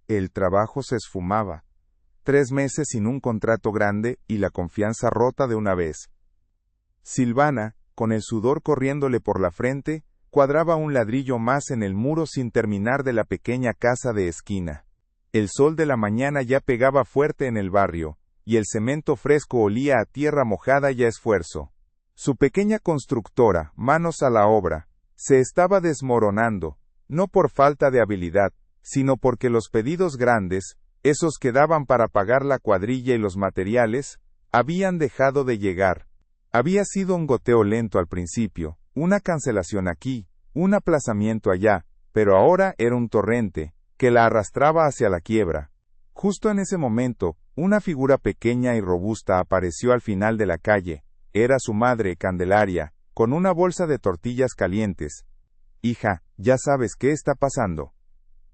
El trabajo se esfumaba. 3 meses sin un contrato grande y la confianza rota de una vez. Silvana, con el sudor corriéndole por la frente, cuadraba un ladrillo más en el muro sin terminar de la pequeña casa de esquina. El sol de la mañana ya pegaba fuerte en el barrio, y el cemento fresco olía a tierra mojada y a esfuerzo. Su pequeña constructora, manos a la obra, se estaba desmoronando, no por falta de habilidad, sino porque los pedidos grandes, esos que daban para pagar la cuadrilla y los materiales, habían dejado de llegar. Había sido un goteo lento al principio, una cancelación aquí, un aplazamiento allá, pero ahora era un torrente, que la arrastraba hacia la quiebra. Justo en ese momento, una figura pequeña y robusta apareció al final de la calle. Era su madre, Candelaria, con una bolsa de tortillas calientes. «Hija, ya sabes qué está pasando.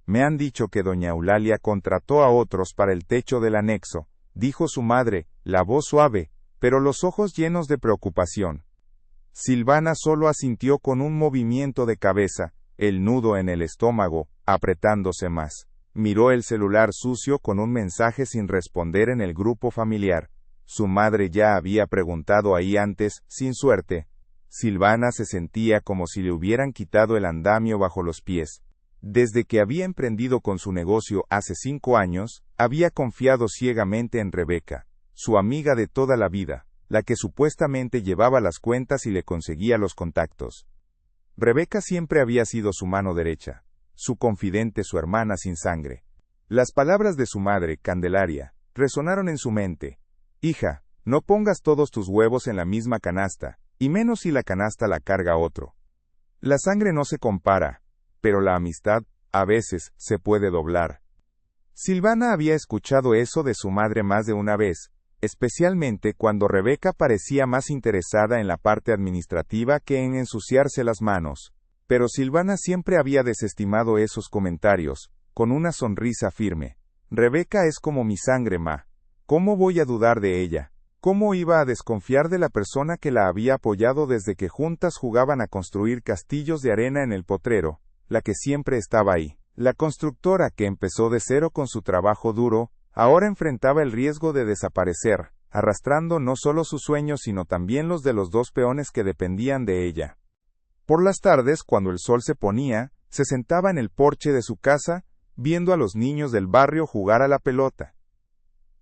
Me han dicho que doña Eulalia contrató a otros para el techo del anexo», dijo su madre, la voz suave, pero los ojos llenos de preocupación. Silvana solo asintió con un movimiento de cabeza, el nudo en el estómago, apretándose más. Miró el celular sucio con un mensaje sin responder en el grupo familiar. Su madre ya había preguntado ahí antes, sin suerte. Silvana se sentía como si le hubieran quitado el andamio bajo los pies. Desde que había emprendido con su negocio hace 5 años, había confiado ciegamente en Rebeca, su amiga de toda la vida, la que supuestamente llevaba las cuentas y le conseguía los contactos. Rebeca siempre había sido su mano derecha, su confidente, su hermana sin sangre. Las palabras de su madre, Candelaria, resonaron en su mente. «Hija, no pongas todos tus huevos en la misma canasta, y menos si la canasta la carga otro. La sangre no se compara, pero la amistad, a veces, se puede doblar». Silvana había escuchado eso de su madre más de una vez, especialmente cuando Rebeca parecía más interesada en la parte administrativa que en ensuciarse las manos. Pero Silvana siempre había desestimado esos comentarios, con una sonrisa firme. «Rebeca es como mi sangre, ma. ¿Cómo voy a dudar de ella? ¿Cómo iba a desconfiar de la persona que la había apoyado desde que juntas jugaban a construir castillos de arena en el potrero, la que siempre estaba ahí?» La constructora que empezó de cero con su trabajo duro, ahora enfrentaba el riesgo de desaparecer, arrastrando no solo sus sueños sino también los de los 2 peones que dependían de ella. Por las tardes, cuando el sol se ponía, se sentaba en el porche de su casa, viendo a los niños del barrio jugar a la pelota.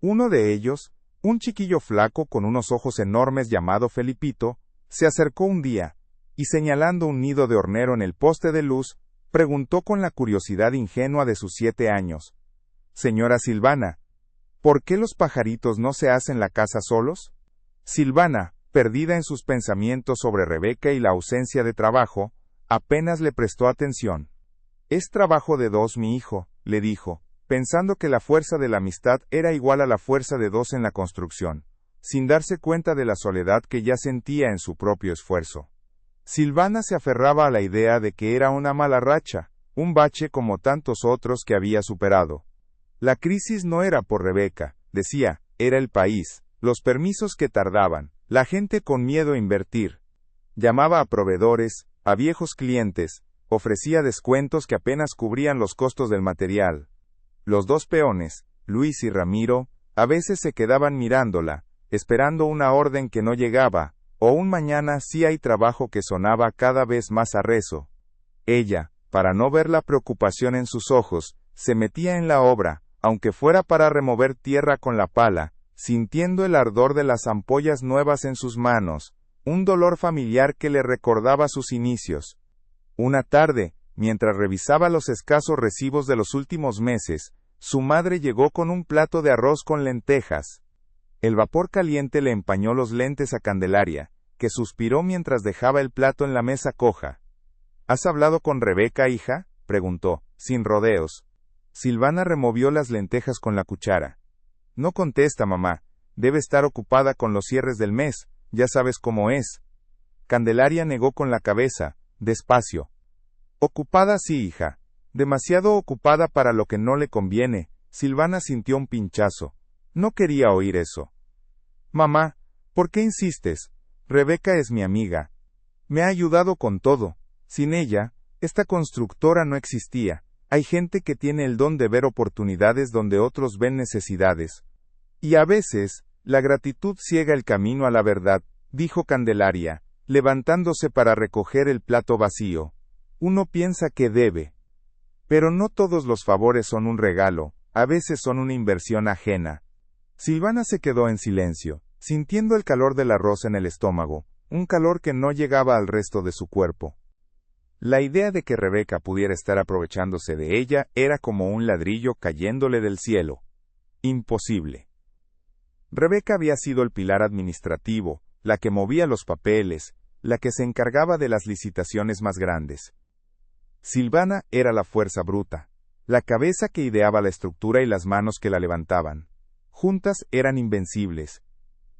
Uno de ellos, un chiquillo flaco con unos ojos enormes llamado Felipito, se acercó un día, y señalando un nido de hornero en el poste de luz, preguntó con la curiosidad ingenua de sus 7 años. «Señora Silvana, ¿por qué los pajaritos no se hacen la casa solos?» Silvana, perdida en sus pensamientos sobre Rebeca y la ausencia de trabajo, apenas le prestó atención. «Es trabajo de 2, mi hijo», le dijo, pensando que la fuerza de la amistad era igual a la fuerza de 2 en la construcción, sin darse cuenta de la soledad que ya sentía en su propio esfuerzo. Silvana se aferraba a la idea de que era una mala racha, un bache como tantos otros que había superado. La crisis no era por Rebeca, decía, era el país, los permisos que tardaban, la gente con miedo a invertir. Llamaba a proveedores, a viejos clientes, ofrecía descuentos que apenas cubrían los costos del material. Los 2 peones, Luis y Ramiro, a veces se quedaban mirándola, esperando una orden que no llegaba, o un mañana sí hay trabajo que sonaba cada vez más a rezo. Ella, para no ver la preocupación en sus ojos, se metía en la obra, aunque fuera para remover tierra con la pala, sintiendo el ardor de las ampollas nuevas en sus manos, un dolor familiar que le recordaba sus inicios. Una tarde, mientras revisaba los escasos recibos de los últimos meses, su madre llegó con un plato de arroz con lentejas. El vapor caliente le empañó los lentes a Candelaria, que suspiró mientras dejaba el plato en la mesa coja. «¿Has hablado con Rebeca, hija?», preguntó, sin rodeos. Silvana removió las lentejas con la cuchara. «No contesta, mamá. Debe estar ocupada con los cierres del mes, ya sabes cómo es». Candelaria negó con la cabeza, despacio. «Ocupada sí, hija. Demasiado ocupada para lo que no le conviene». Silvana sintió un pinchazo. No quería oír eso. «Mamá, ¿por qué insistes? Rebeca es mi amiga. Me ha ayudado con todo. Sin ella, esta constructora no existía. Hay gente que tiene el don de ver oportunidades donde otros ven necesidades. Y a veces, la gratitud ciega el camino a la verdad, dijo Candelaria, levantándose para recoger el plato vacío. Uno piensa que debe. Pero no todos los favores son un regalo, a veces son una inversión ajena. Silvana se quedó en silencio, sintiendo el calor del arroz en el estómago, un calor que no llegaba al resto de su cuerpo. La idea de que Rebeca pudiera estar aprovechándose de ella era como un ladrillo cayéndole del cielo. Imposible. Rebeca había sido el pilar administrativo, la que movía los papeles, la que se encargaba de las licitaciones más grandes. Silvana era la fuerza bruta, la cabeza que ideaba la estructura y las manos que la levantaban. Juntas eran invencibles.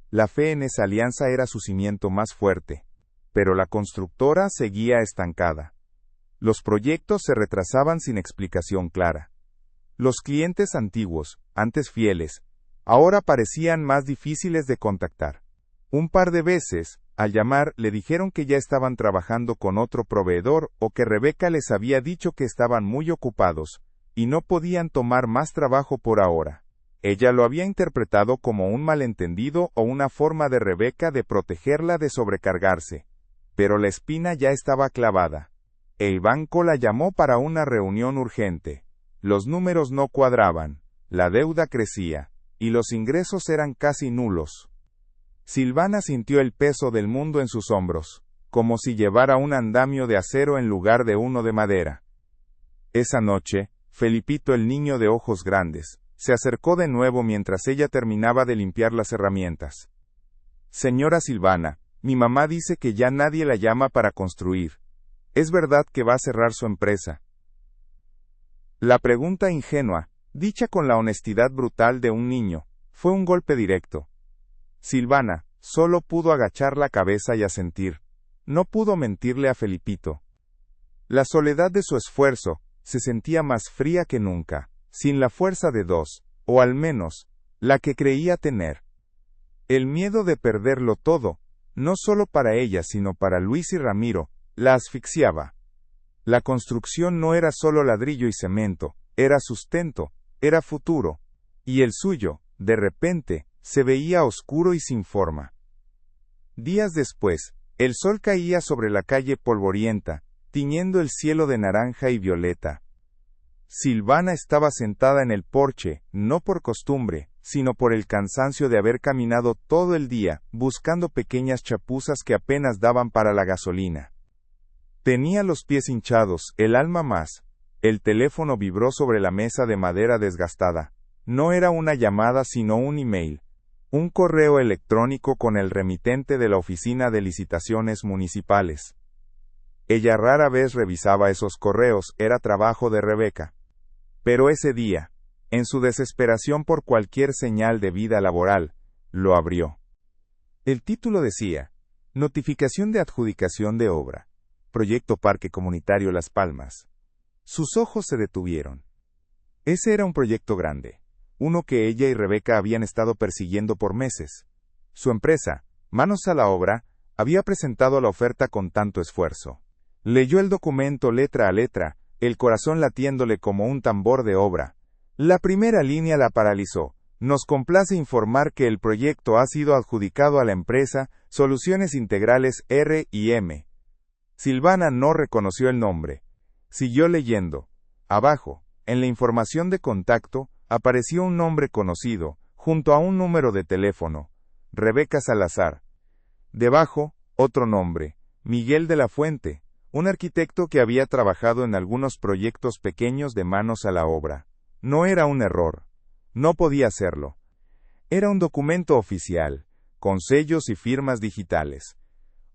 La fe en esa alianza era su cimiento más fuerte, pero la constructora seguía estancada. Los proyectos se retrasaban sin explicación clara. Los clientes antiguos, antes fieles, ahora parecían más difíciles de contactar. Un par de veces, al llamar, le dijeron que ya estaban trabajando con otro proveedor o que Rebeca les había dicho que estaban muy ocupados y no podían tomar más trabajo por ahora. Ella lo había interpretado como un malentendido o una forma de Rebeca de protegerla de sobrecargarse. Pero la espina ya estaba clavada. El banco la llamó para una reunión urgente. Los números no cuadraban, la deuda crecía, y los ingresos eran casi nulos. Silvana sintió el peso del mundo en sus hombros, como si llevara un andamio de acero en lugar de uno de madera. Esa noche, Felipito, el niño de ojos grandes, se acercó de nuevo mientras ella terminaba de limpiar las herramientas. Señora Silvana, mi mamá dice que ya nadie la llama para construir. ¿Es verdad que va a cerrar su empresa? La pregunta ingenua, dicha con la honestidad brutal de un niño, fue un golpe directo. Silvana solo pudo agachar la cabeza y asentir. No pudo mentirle a Felipito. La soledad de su esfuerzo se sentía más fría que nunca, sin la fuerza de dos, o al menos, la que creía tener. El miedo de perderlo todo, no solo para ella sino para Luis y Ramiro, la asfixiaba. La construcción no era solo ladrillo y cemento, era sustento, era futuro. Y el suyo, de repente, se veía oscuro y sin forma. Días después, el sol caía sobre la calle polvorienta, tiñendo el cielo de naranja y violeta. Silvana estaba sentada en el porche, no por costumbre, sino por el cansancio de haber caminado todo el día, buscando pequeñas chapuzas que apenas daban para la gasolina. Tenía los pies hinchados, el alma más. El teléfono vibró sobre la mesa de madera desgastada. No era una llamada sino un email. Un correo electrónico con el remitente de la Oficina de Licitaciones Municipales. Ella rara vez revisaba esos correos, era trabajo de Rebeca. Pero ese día, en su desesperación por cualquier señal de vida laboral, lo abrió. El título decía, Notificación de adjudicación de obra. Proyecto Parque Comunitario Las Palmas. Sus ojos se detuvieron. Ese era un proyecto grande, uno que ella y Rebeca habían estado persiguiendo por meses. Su empresa, Manos a la Obra, había presentado la oferta con tanto esfuerzo. Leyó el documento letra a letra, el corazón latiéndole como un tambor de obra. La primera línea la paralizó. Nos complace informar que el proyecto ha sido adjudicado a la empresa Soluciones Integrales R&M. Silvana no reconoció el nombre. Siguió leyendo. Abajo, en la información de contacto, apareció un nombre conocido, junto a un número de teléfono. Rebeca Salazar. Debajo, otro nombre. Miguel de la Fuente, un arquitecto que había trabajado en algunos proyectos pequeños de Manos a la Obra. No era un error. No podía serlo. Era un documento oficial, con sellos y firmas digitales.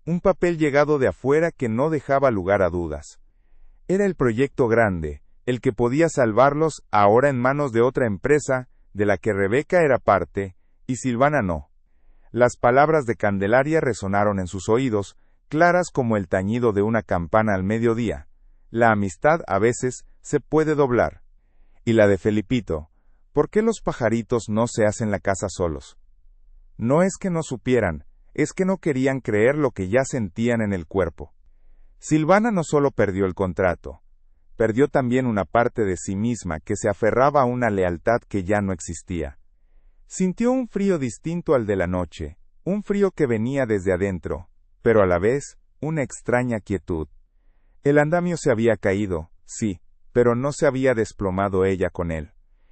Un papel llegado de afuera que no dejaba lugar a dudas. Era el proyecto grande, el que podía salvarlos ahora en manos de otra empresa, de la que Rebeca era parte, y Silvana no. Las palabras de Candelaria resonaron en sus oídos, claras como el tañido de una campana al mediodía. La amistad a veces se puede doblar. Y la de Felipito, ¿por qué los pajaritos no se hacen la casa solos? No es que no supieran, es que no querían creer lo que ya sentían en el cuerpo. Silvana no solo perdió el contrato, perdió también una parte de sí misma que se aferraba a una lealtad que ya no existía. Sintió un frío distinto al de la noche, un frío que venía desde adentro, pero a la vez, una extraña quietud. El andamio se había caído, sí, pero no se había desplomado ella con él.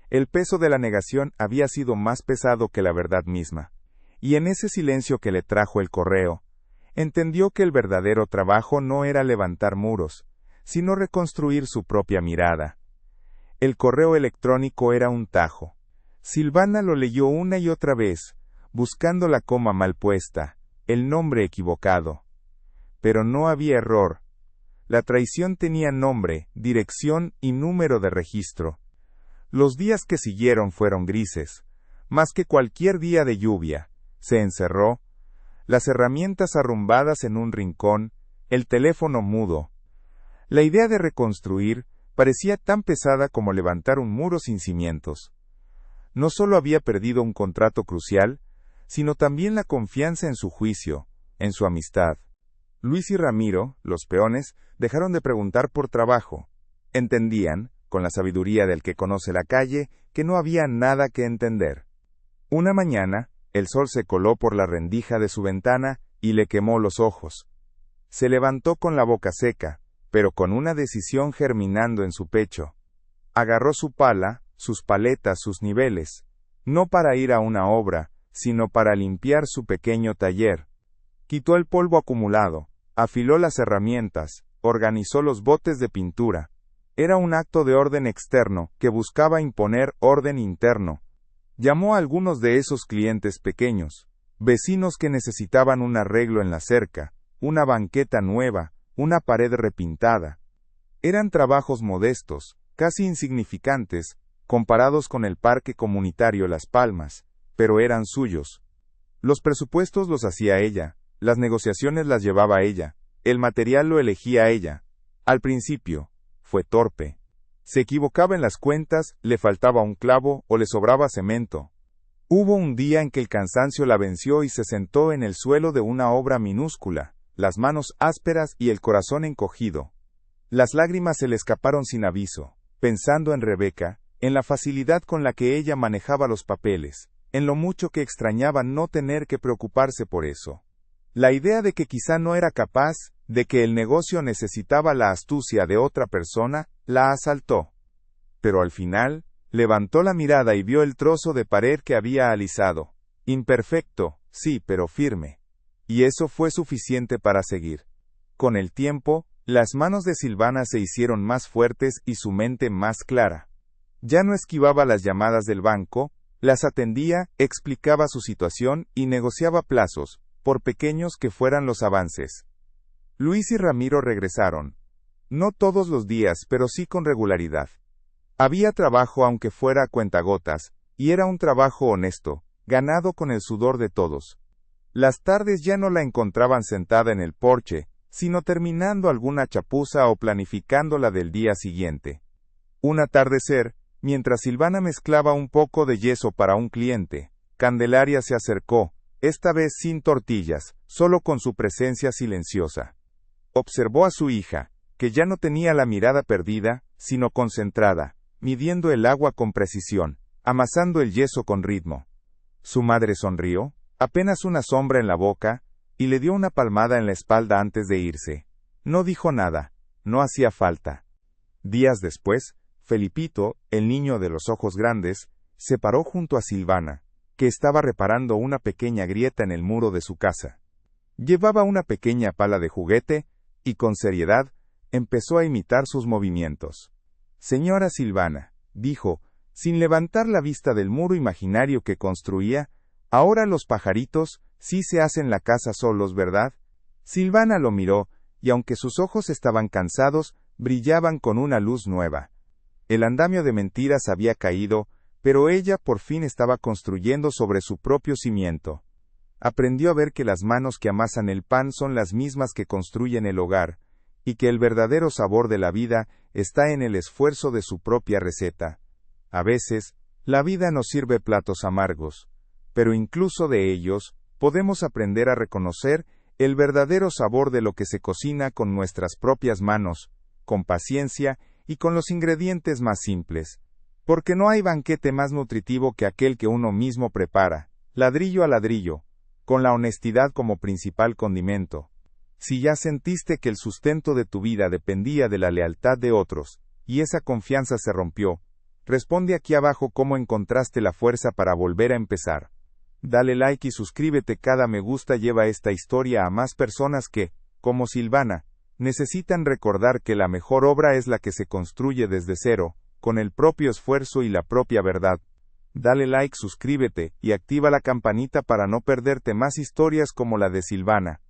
El peso de la negación había sido más pesado que la verdad misma. Y en ese silencio que le trajo el correo, entendió que el verdadero trabajo no era levantar muros, sino reconstruir su propia mirada. El correo electrónico era un tajo. Silvana lo leyó una y otra vez, buscando la coma mal puesta, el nombre equivocado. Pero no había error. La traición tenía nombre, dirección y número de registro. Los días que siguieron fueron grises, más que cualquier día de lluvia. Se encerró, las herramientas arrumbadas en un rincón, el teléfono mudo. La idea de reconstruir parecía tan pesada como levantar un muro sin cimientos. No solo había perdido un contrato crucial, sino también la confianza en su juicio, en su amistad. Luis y Ramiro, los peones, dejaron de preguntar por trabajo. Entendían, con la sabiduría del que conoce la calle, que no había nada que entender. Una mañana, el sol se coló por la rendija de su ventana y le quemó los ojos. Se levantó con la boca seca, pero con una decisión germinando en su pecho. Agarró su pala, sus paletas, sus niveles, no para ir a una obra, sino para limpiar su pequeño taller. Quitó el polvo acumulado, afiló las herramientas, organizó los botes de pintura. Era un acto de orden externo que buscaba imponer orden interno. Llamó a algunos de esos clientes pequeños, vecinos que necesitaban un arreglo en la cerca, una banqueta nueva, una pared repintada. Eran trabajos modestos, casi insignificantes, comparados con el parque comunitario Las Palmas, pero eran suyos. Los presupuestos los hacía ella, las negociaciones las llevaba ella, el material lo elegía ella. Al principio, fue torpe. Se equivocaba en las cuentas, le faltaba un clavo o le sobraba cemento. Hubo un día en que el cansancio la venció y se sentó en el suelo de una obra minúscula, las manos ásperas y el corazón encogido. Las lágrimas se le escaparon sin aviso, pensando en Rebeca, en la facilidad con la que ella manejaba los papeles, en lo mucho que extrañaba no tener que preocuparse por eso. La idea de que quizá no era capaz, de que el negocio necesitaba la astucia de otra persona, la asaltó. Pero al final, levantó la mirada y vio el trozo de pared que había alisado. Imperfecto, sí, pero firme. Y eso fue suficiente para seguir. Con el tiempo, las manos de Silvana se hicieron más fuertes y su mente más clara. Ya no esquivaba las llamadas del banco, las atendía, explicaba su situación y negociaba plazos, por pequeños que fueran los avances. Luis y Ramiro regresaron. No todos los días, pero sí con regularidad. Había trabajo aunque fuera a cuentagotas, y era un trabajo honesto, ganado con el sudor de todos. Las tardes ya no la encontraban sentada en el porche, sino terminando alguna chapuza o planificando la del día siguiente. Un atardecer, mientras Silvana mezclaba un poco de yeso para un cliente, Candelaria se acercó, esta vez sin tortillas, solo con su presencia silenciosa. Observó a su hija, que ya no tenía la mirada perdida, sino concentrada, midiendo el agua con precisión, amasando el yeso con ritmo. Su madre sonrió, apenas una sombra en la boca, y le dio una palmada en la espalda antes de irse. No dijo nada, no hacía falta. Días después, Felipito, el niño de los ojos grandes, se paró junto a Silvana, que estaba reparando una pequeña grieta en el muro de su casa. Llevaba una pequeña pala de juguete, y con seriedad, empezó a imitar sus movimientos. Señora Silvana, dijo, sin levantar la vista del muro imaginario que construía, ahora los pajaritos sí se hacen la casa solos, ¿verdad? Silvana lo miró, y aunque sus ojos estaban cansados, brillaban con una luz nueva. El andamio de mentiras había caído, pero ella por fin estaba construyendo sobre su propio cimiento. Aprendió a ver que las manos que amasan el pan son las mismas que construyen el hogar, y que el verdadero sabor de la vida está en el esfuerzo de su propia receta. A veces, la vida nos sirve platos amargos, pero incluso de ellos, podemos aprender a reconocer el verdadero sabor de lo que se cocina con nuestras propias manos, con paciencia y con los ingredientes más simples. Porque no hay banquete más nutritivo que aquel que uno mismo prepara, ladrillo a ladrillo, con la honestidad como principal condimento. Si ya sentiste que el sustento de tu vida dependía de la lealtad de otros, y esa confianza se rompió, responde aquí abajo cómo encontraste la fuerza para volver a empezar. Dale like y suscríbete. Cada me gusta lleva esta historia a más personas que, como Silvana, necesitan recordar que la mejor obra es la que se construye desde cero, con el propio esfuerzo y la propia verdad. Dale like, suscríbete, y activa la campanita para no perderte más historias como la de Silvana.